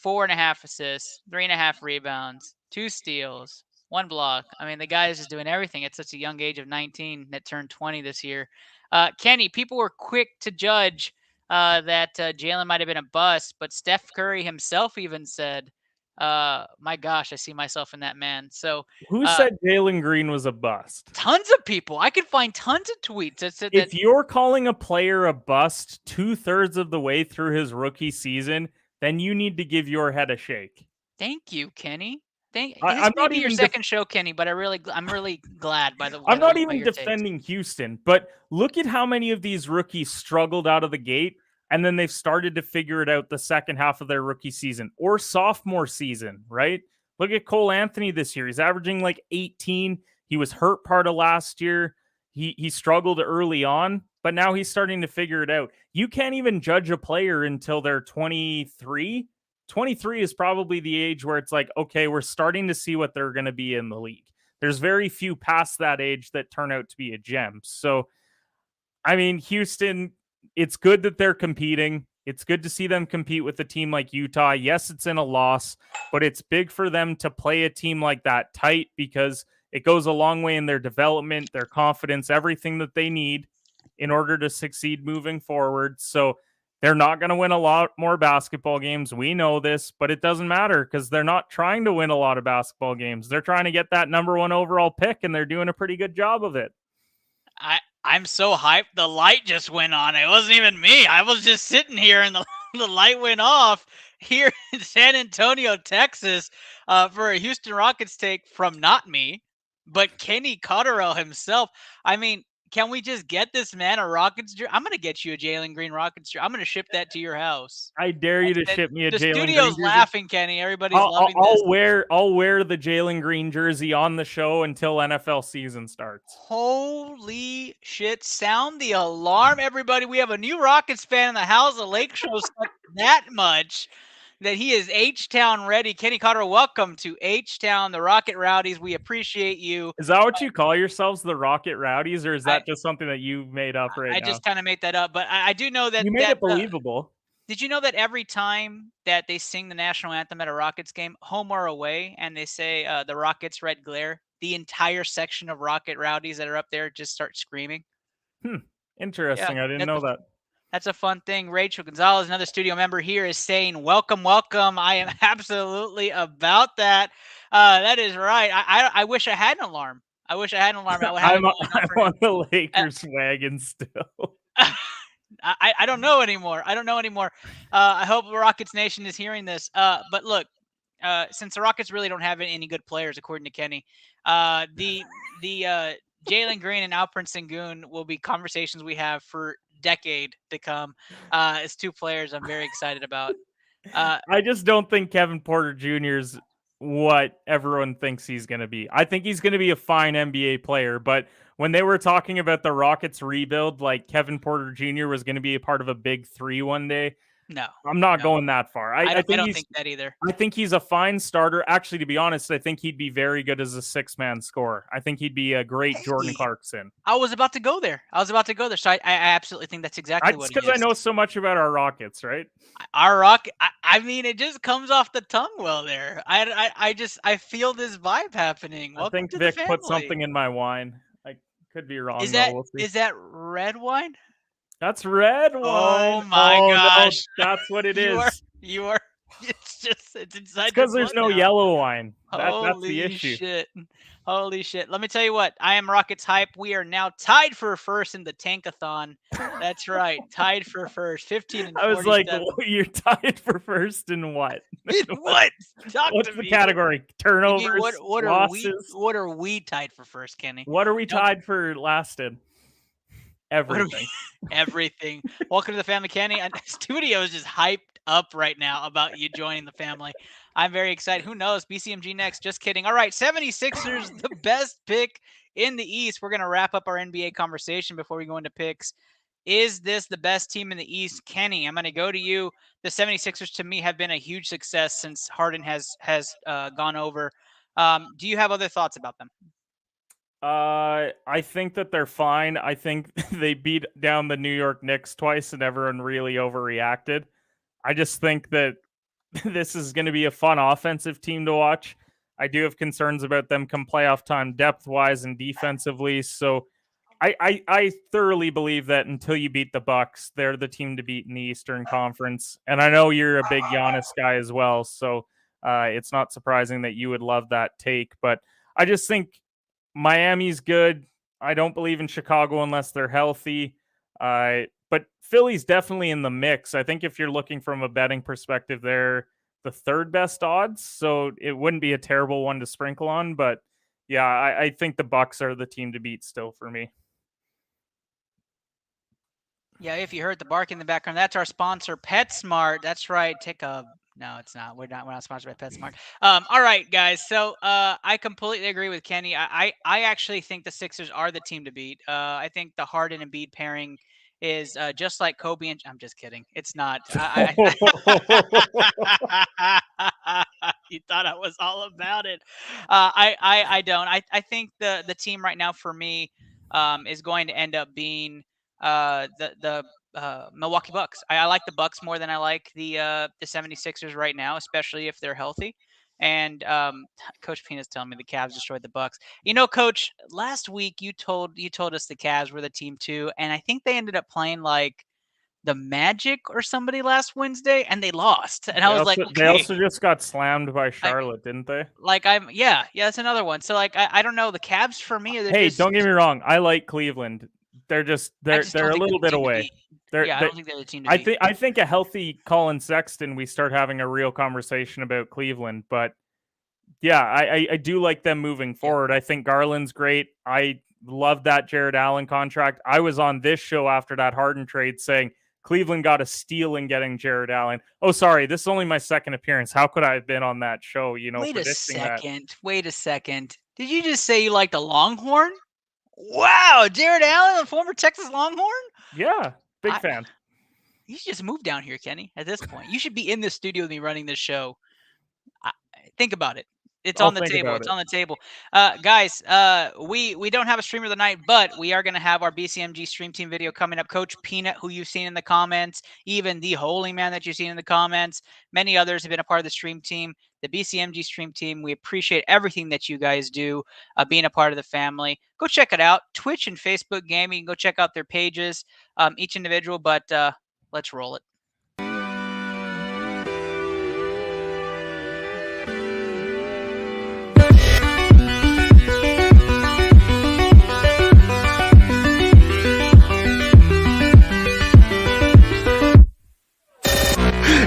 4.5 assists, 3.5 rebounds, 2 steals, 1 block. I mean, the guy is just doing everything at such a young age of 19 that turned 20 this year. Kenny, people were quick to judge that Jalen might have been a bust, but Steph Curry himself even said, my gosh, I see myself in that man. So who said Jalen Green was a bust? Tons of people. I could find tons of tweets that said If that. you're calling a player a bust 2/3 of the way through his rookie season, then you need to give your head a shake. Thank you, Kenny. This I'm may not be your even second show, Kenny, but I'm really glad by the. I'm not by even your takes. defending Houston, but look at how many of these rookies struggled out of the gate, and then they've started to figure it out the second half of their rookie season or sophomore season, right? Look at Cole Anthony this year. He's averaging like 18. He was hurt part of last year. He struggled early on, but now he's starting to figure it out. You can't even judge a player until they're 23. 23 is probably the age where it's like, okay, we're starting to see what they're going to be in the league. There's very few past that age that turn out to be a gem. So, I mean, Houston, it's good that they're competing. It's good to see them compete with a team like Utah. Yes, it's in a loss, but it's big for them to play a team like that tight because it goes a long way in their development, their confidence, everything that they need in order to succeed moving forward. So they're not going to win a lot more basketball games. We know this, but it doesn't matter because they're not trying to win a lot of basketball games. They're trying to get that number 1 overall pick, and they're doing a pretty good job of it. I'm so hyped. The light just went on. It wasn't even me. I was just sitting here, and the light went off here in San Antonio, Texas, for a Houston Rockets take from not me, but Kenny Cotterell himself. I mean, can we just get this man a Rockets jersey? I'm going to get you a Jalen Green Rockets jersey. I'm going to ship that to your house. I dare you to ship me a Jalen Green jersey. The studio's laughing, Kenny. Everybody's loving this. I'll wear the Jalen Green jersey on the show until NFL season starts. Holy shit. Sound the alarm, everybody. We have a new Rockets fan in the house. The Lake Show sucked that much that he is H-Town ready. Kenny Cotter, welcome to H-Town, the Rocket Rowdies. We appreciate you. Is that what you call yourselves, the Rocket Rowdies, or is that just something that you made up right now? I just kind of made that up, but I do know that— You made it believable. Did you know that every time that they sing the national anthem at a Rockets game, home or away, and they say the Rockets Red Glare, the entire section of Rocket Rowdies that are up there just start screaming? Interesting. Yeah, I didn't know that. That's a fun thing. Rachel Gonzalez, another studio member here, is saying, welcome, welcome. I am absolutely about that. That is right. I wish I had an alarm. I wish I had an alarm. I'm on the Lakers wagon still. I don't know anymore. I hope Rockets Nation is hearing this. But look, since the Rockets really don't have any good players, according to Kenny, the Jalen Green and Alperen Sengun will be conversations we have for decade to come. It's 2 players I'm very excited about. I just don't think Kevin Porter Jr. is what everyone thinks he's going to be. I think he's going to be a fine NBA player, but when they were talking about the Rockets rebuild, like Kevin Porter Jr. was going to be a part of a big 3 one day, No. I'm not going that far. I don't think that either. I think he's a fine starter. Actually, to be honest, I think he'd be very good as a 6-man scorer. I think he'd be a great Jordan Clarkson. I was about to go there. So I absolutely think that's exactly what he is. It's because I know so much about our Rockets, right? Our Rocket. I mean, it just comes off the tongue well there. I feel this vibe happening. Welcome I think to Vic the family. put something in my wine. I could be wrong. Is that red wine? That's red wine. Oh my gosh. No, that's what it is. You are. It's inside. Because there's no yellow wine. That's the issue. Holy shit. Let me tell you what. I am Rockets hype. We are now tied for first in the Tankathon. That's right. Tied for first. 15 and 47. I was like, you're tied for first in what? In what? What's the category? Turnovers, losses? What are we tied for first, Kenny? What are we tied for last in? Everything. Everything. Welcome to the family, Kenny. And the studio is just hyped up right now about you joining the family. I'm very excited. Who knows? BCMG next. Just kidding. All right, 76ers, the best pick in the East. We're going to wrap up our NBA conversation before we go into picks. Is this the best team in the East? Kenny, I'm going to go to you. The 76ers, to me, have been a huge success since Harden has gone over. Do you have other thoughts about them? I think that they're fine. I think they beat down the New York Knicks twice and everyone really overreacted. I just think that this is going to be a fun offensive team to watch. I do have concerns about them come playoff time depth-wise and defensively. So I thoroughly believe that until you beat the Bucks, they're the team to beat in the Eastern Conference. And I know you're a big Giannis guy as well, so it's not surprising that you would love that take. But I just think Miami's good. I don't believe in Chicago unless they're healthy. But Philly's definitely in the mix. I think if you're looking from a betting perspective, they're the third best odds. So it wouldn't be a terrible one to sprinkle on. But yeah, I think the Bucks are the team to beat still for me. Yeah, if you heard the bark in the background, that's our sponsor, PetSmart. That's right. No, it's not. We're not sponsored by PetSmart. All right, guys. So I completely agree with Kenny. I actually think the Sixers are the team to beat. I think the Harden and Embiid pairing is just like Kobe and I'm just kidding. It's not. You thought I was all about it. I don't. I think the team right now for me is going to end up being the Milwaukee Bucks. I like the Bucks more than I like the 76ers right now, especially if they're healthy. And Coach Peanut's telling me the Cavs destroyed the Bucks. You know, Coach, last week you told us the Cavs were the team too, and I think they ended up playing like the Magic or somebody last Wednesday, and they lost. And I was like, okay. They also just got slammed by Charlotte, didn't they? Like yeah, that's another one. So like I don't know, the Cavs for me. Hey, don't get me wrong, I like Cleveland. They're a little bit away. I don't think they're the team to beat. I think a healthy Colin Sexton, we start having a real conversation about Cleveland. But yeah, I do like them moving forward. I think Garland's great. I love that Jared Allen contract. I was on this show after that Harden trade saying Cleveland got a steal in getting Jared Allen. Oh, sorry, this is only my second appearance. How could I have been on that show? Wait a second. Did you just say you liked a Longhorn? Wow, Jared Allen, a former Texas Longhorn? Yeah, big fan. You should just move down here, Kenny, at this point. You should be in the studio with me running this show. Think about it. It's on the table. It's on the table. Guys, we don't have a streamer of the night, but we are going to have our BCMG stream team video coming up. Coach Peanut, who you've seen in the comments, even the Holy Man that you've seen in the comments. Many others have been a part of the stream team. The BCMG stream team, we appreciate everything that you guys do, being a part of the family. Go check it out. Twitch and Facebook Gaming. Go check out their pages, each individual, but let's roll it.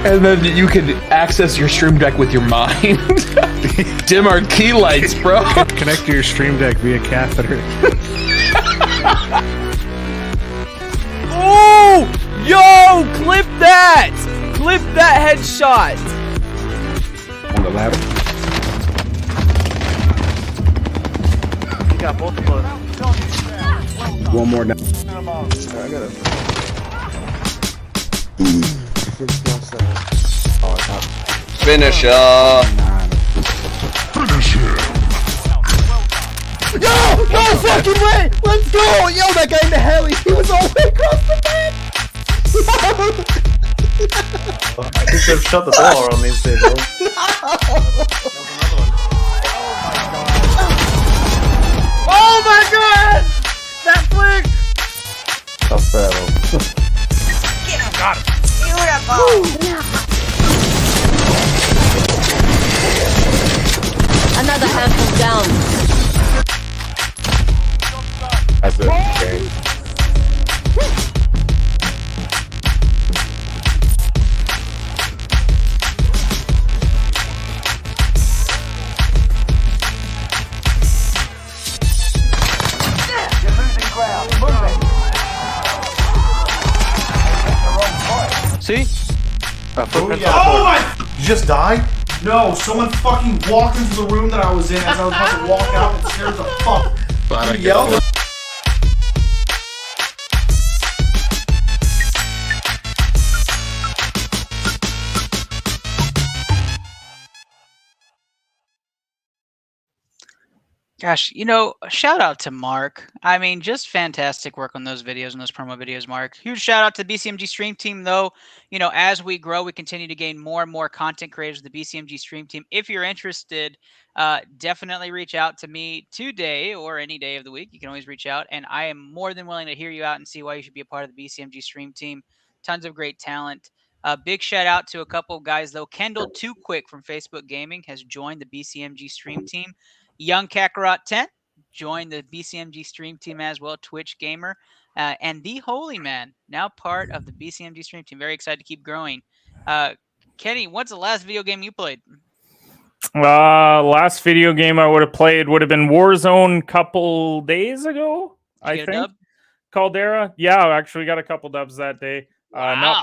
And then you can access your stream deck with your mind. Dim our key lights, bro. Connect to your stream deck via catheter. Oh! Yo! Clip that! Clip that headshot! On the ladder. You got both of those. One more down. I got it. Finisher. Yo! No fucking way! Let's go! Yo, that guy in the heli, he was all the way across the bed! I think they've shut the door on these people. Oh my god! That flick! Tough battle. Got him. Beautiful. Another handful down. That's it. Okay. See? Oh my! Did you just die? No, someone fucking walked into the room that I was in as I was about to walk out and scared the fuck. You yelled. Gosh, you know, shout out to Mark. I mean, just fantastic work on those videos and those promo videos, Mark. Huge shout out to the BCMG Stream Team, though. You know, as we grow, we continue to gain more and more content creators of the BCMG Stream Team. If you're interested, definitely reach out to me today or any day of the week. You can always reach out, and I am more than willing to hear you out and see why you should be a part of the BCMG Stream Team. Tons of great talent. Big shout out to a couple of guys, though. Kendall Too Quick from Facebook Gaming has joined the BCMG Stream Team. Young Kakarot 10 joined the BCMG Stream Team as well, Twitch Gamer. And The Holy Man, now part of the BCMG Stream Team. Very excited to keep growing. Kenny, what's the last video game you played? Last video game I would have played would have been Warzone couple days ago, I think. Dub? Caldera. Yeah, I actually got a couple dubs that day. Wow.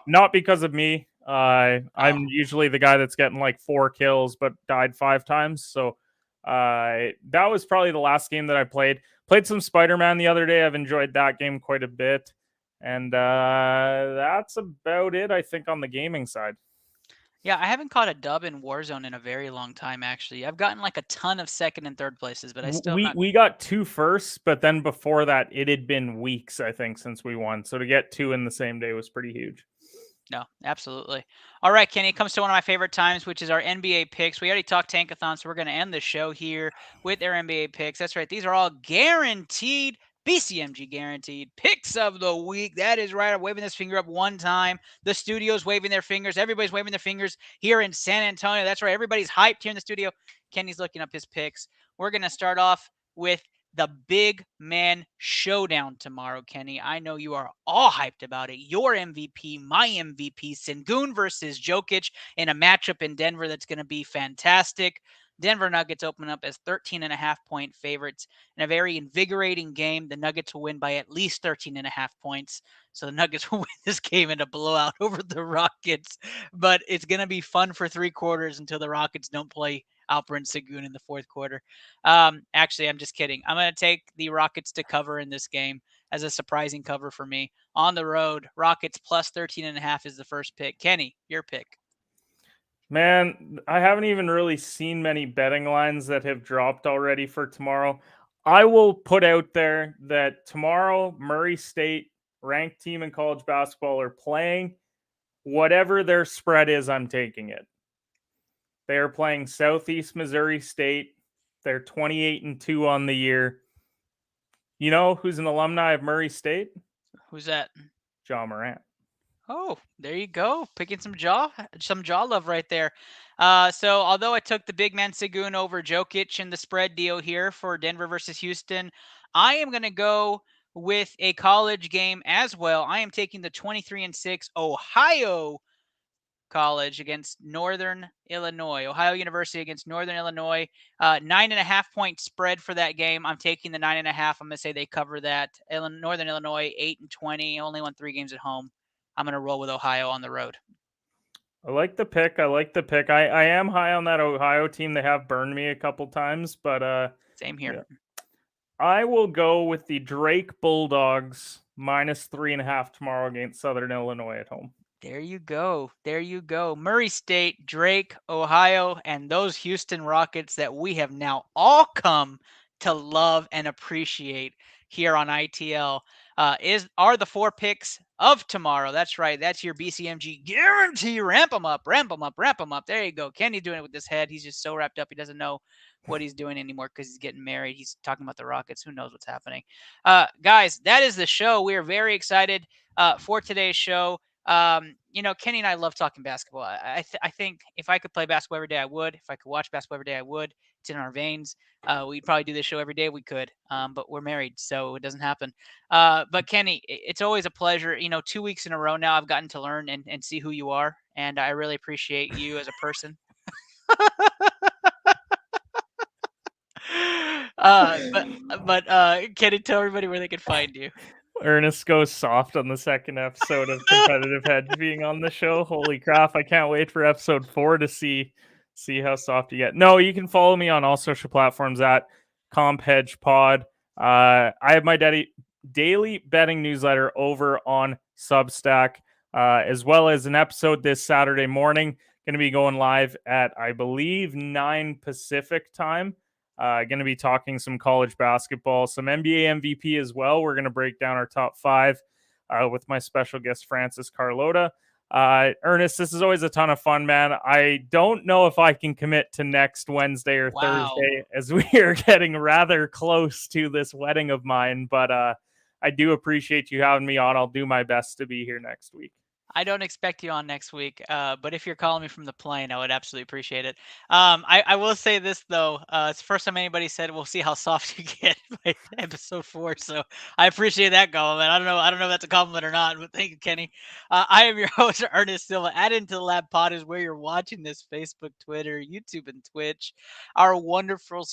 Not because of me. I'm usually the guy that's getting like 4 kills but died 5 times. So that was probably the last game that I played. Played some Spider-Man the other day. I've enjoyed that game quite a bit. And that's about it, I think, on the gaming side. Yeah, I haven't caught a dub in Warzone in a very long time, actually. I've gotten like a ton of second and third places, but I still we got 2 firsts, but then before that, it had been weeks, I think, since we won. So to get 2 in the same day was pretty huge. No, absolutely. All right, Kenny, it comes to one of my favorite times, which is our NBA picks. We already talked Tankathon, so we're going to end the show here with our NBA picks. That's right. These are all guaranteed, BCMG guaranteed picks of the week. That is right. I'm waving this finger up one time. The studio's waving their fingers. Everybody's waving their fingers here in San Antonio. That's right. Everybody's hyped here in the studio. Kenny's looking up his picks. We're going to start off with the big man showdown tomorrow, Kenny. I know you are all hyped about it. Your MVP, my MVP, Sengun versus Jokic in a matchup in Denver that's going to be fantastic. Denver Nuggets open up as 13.5-point favorites in a very invigorating game. The Nuggets will win by at least 13.5 points. So the Nuggets will win this game in a blowout over the Rockets. But it's going to be fun for 3 quarters until the Rockets don't play Alperen Sengun in the 4th quarter. Actually, I'm just kidding. I'm going to take the Rockets to cover in this game as a surprising cover for me. On the road, Rockets plus 13.5 is the first pick. Kenny, your pick. Man, I haven't even really seen many betting lines that have dropped already for tomorrow. I will put out there that tomorrow, Murray State, ranked team in college basketball, are playing. Whatever their spread is, I'm taking it. They are playing Southeast Missouri State. They're 28-2 on the year. You know who's an alumni of Murray State? Who's that? Ja Morant. Oh, there you go. Picking some jaw love right there. So although I took the big man Sengun over Jokic in the spread deal here for Denver versus Houston, I am going to go with a college game as well. I am taking the 23-6 Ohio College against Northern Illinois. Ohio University against Northern Illinois. 9.5-point spread for that game. I'm taking the 9.5. I'm going to say they cover that. Northern Illinois 8-20, only won 3 games at home. I'm going to roll with Ohio on the road. I like the pick. I am high on that Ohio team. They have burned me a couple times, but same here. Yeah. I will go with the Drake Bulldogs minus 3.5 tomorrow against Southern Illinois at home. There you go. There you go. Murray State, Drake, Ohio, and those Houston Rockets that we have now all come to love and appreciate here on ITL are the 4 picks of tomorrow. That's right. That's your BCMG guarantee. Ramp them up, ramp them up, ramp them up. There you go. Kenny's doing it with his head. He's just so wrapped up. He doesn't know what he's doing anymore because he's getting married. He's talking about the Rockets. Who knows what's happening? Guys, that is the show. We are very excited for today's show. Kenny and I love talking basketball. I think if I could play basketball every day, I would. If I could watch basketball every day, I would. It's in our veins. We'd probably do this show every day. We could, but we're married, so it doesn't happen. But Kenny, it's always a pleasure. 2 weeks in a row now, I've gotten to learn and see who you are, and I really appreciate you as a person. But Kenny, tell everybody where they can find you. Ernest goes soft on the second episode of Competitive Hedge being on the show. Holy crap! I can't wait for episode 4 to see how soft you get. No, you can follow me on all social platforms at Comp Hedge Pod. I have my daily betting newsletter over on Substack, as well as an episode this Saturday morning. Going to be going live at, I believe, 9 Pacific time. Going to be talking some college basketball, some NBA MVP as well. We're going to break down our top 5 with my special guest, Francis Carlota. Ernest, this is always a ton of fun, man. I don't know if I can commit to next Wednesday or Thursday, as we are getting rather close to this wedding of mine, but I do appreciate you having me on. I'll do my best to be here next week. I don't expect you on next week, but if you're calling me from the plane, I would absolutely appreciate it. I will say this, though. It's the first time anybody said, we'll see how soft you get by episode 4, so I appreciate that compliment. I don't know if that's a compliment or not, but thank you, Kenny. I am your host, Ernest Silva. Add into the Lab Pod is where you're watching this: Facebook, Twitter, YouTube, and Twitch. Our wonderful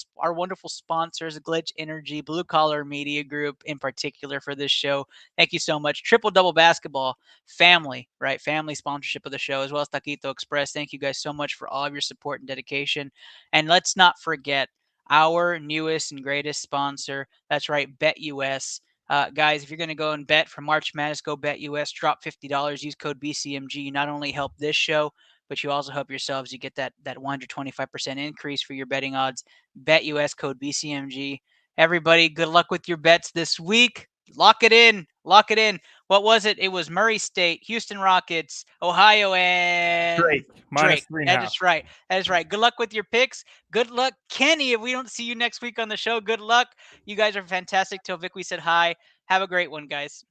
sponsors, Glitch Energy, Blue Collar Media Group, in particular for this show. Thank you so much. Triple Double Basketball, family. Right, family sponsorship of the show, as well as Taquito Express. Thank you guys so much for all of your support and dedication. And let's not forget our newest and greatest sponsor. That's right, BetUS. Guys, if you're going to go and bet for March Madness, go BetUS. Drop $50. Use code BCMG. You not only help this show, but you also help yourselves. You get that 125% increase for your betting odds. BetUS, code BCMG. Everybody, good luck with your bets this week. Lock it in. Lock it in. What was it? It was Murray State, Houston Rockets, Ohio, and Drake. Drake. That is right. That is right. Good luck with your picks. Good luck, Kenny. If we don't see you next week on the show, good luck. You guys are fantastic. Till Vic, we said hi. Have a great one, guys.